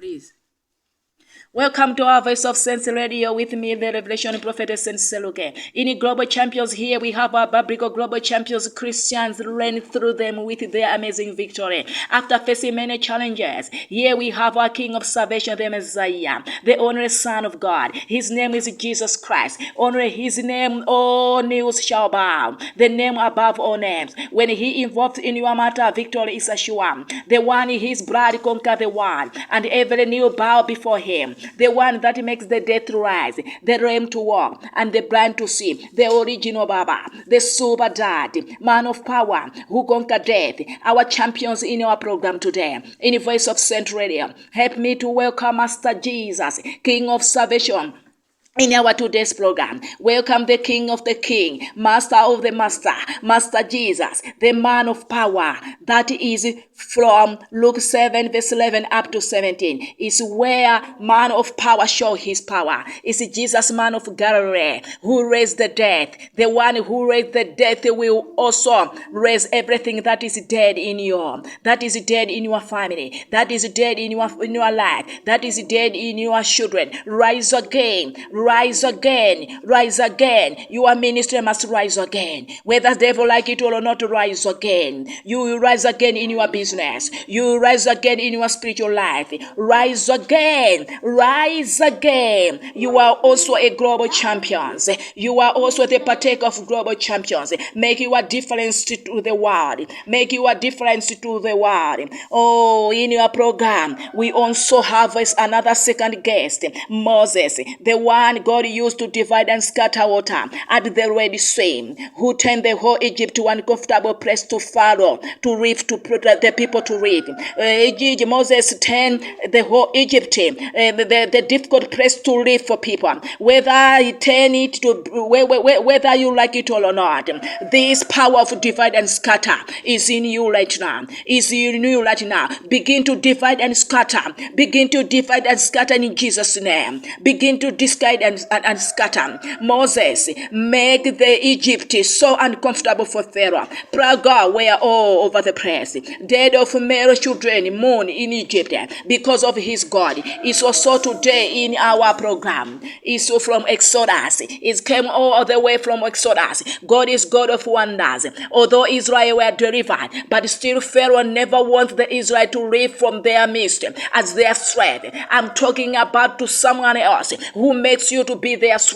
please. Welcome to our Voice of Sense Radio with me, the Revelation Prophetess and Seluke. In Global Champions here, we have our biblical Global Champions Christians reign through them with their amazing victory. After facing many challenges, here we have our King of Salvation, the Messiah, the only Son of God. His name is Jesus Christ. Only His name all knees shall bow, the name above all names. When He involved in your matter, victory is assured. The one in His blood conquered the world, and every knee bow before Him. The one that makes the dead to rise, the lame to walk, and the blind to see, the original Baba, the super dad, man of power who conquered death, our champions in our program today. In the Voice of Saint Radio, help me to welcome Master Jesus, King of Salvation. In our today's program, welcome the King of the King, Master of the Master, Master Jesus, the man of power. That is from Luke 7 verse 11 up to 17. Is where man of power show his power. Is Jesus, man of Galilee, who raised the dead. The one who raised the dead will also raise everything that is dead in you, that is dead in your family, that is dead in your life, that is dead in your children. Rise again. Rise again, rise again. Your ministry must rise again. Whether the devil like it or not, rise again. You will rise again in your business. You will rise again in your spiritual life. Rise again, rise again. You are also a global champion. You are also the partaker of global champions. Make your difference to the world. Make your difference to the world. Oh, in your program, we also have another second guest, Moses, the one God used to divide and scatter water at the Red Sea, who turned the whole Egypt to an uncomfortable place to Pharaoh, to reef, to put the people to reef. Moses turned the whole Egypt, the difficult place to live for people. Whether he turn it to, whether you like it or not, this power of divide and scatter is in you right now. Is in you right now. Begin to divide and scatter. Begin to divide and scatter in Jesus' name. Begin to discard and scatter. Moses, make the Egypt so uncomfortable for Pharaoh. Praga were all over the place. Dead of male children mourn in Egypt because of his God. It's also today in our program. It's from Exodus. It came all the way from Exodus. God is God of wonders. Although Israel were delivered, but still Pharaoh never wants the Israel to live from their midst as their slave. I'm talking about to someone else who makes you to be their slave.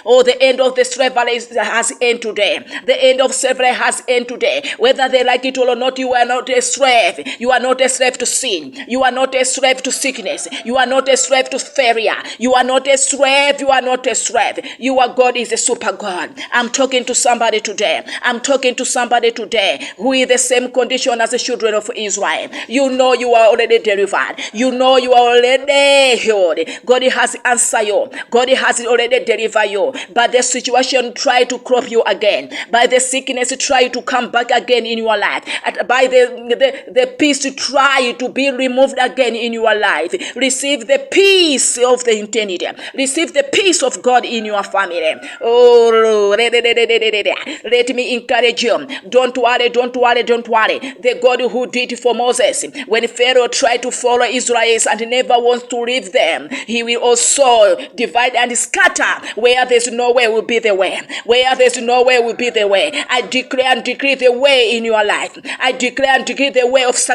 Oh, the end of the slavery has end today. The end of slavery has end today. Whether they like it or not, you are not a slave. You are not a slave to sin. You are not a slave to sickness. You are not a slave to failure. You are not a slave. You are not a slave. Your God is a super God. I'm talking to somebody today. I'm talking to somebody today who is the same condition as the children of Israel. You know you are already delivered. You know you are already healed. God has answered you. God has already delivered you. But the situation try to crop you again. By the sickness try to come back again in your life. By the peace to try to be removed again in your life. Receive the peace of the eternity. Receive the peace of God in your family. Oh, let me encourage you. Don't worry, don't worry, don't worry. The God who did it for Moses, when Pharaoh tried to follow Israelites and never wants to leave them, he will also divide and scatter. Where there's no way will be the way. Where there's no way will be the way. I declare and decree the way in your life. I declare and decree the way of success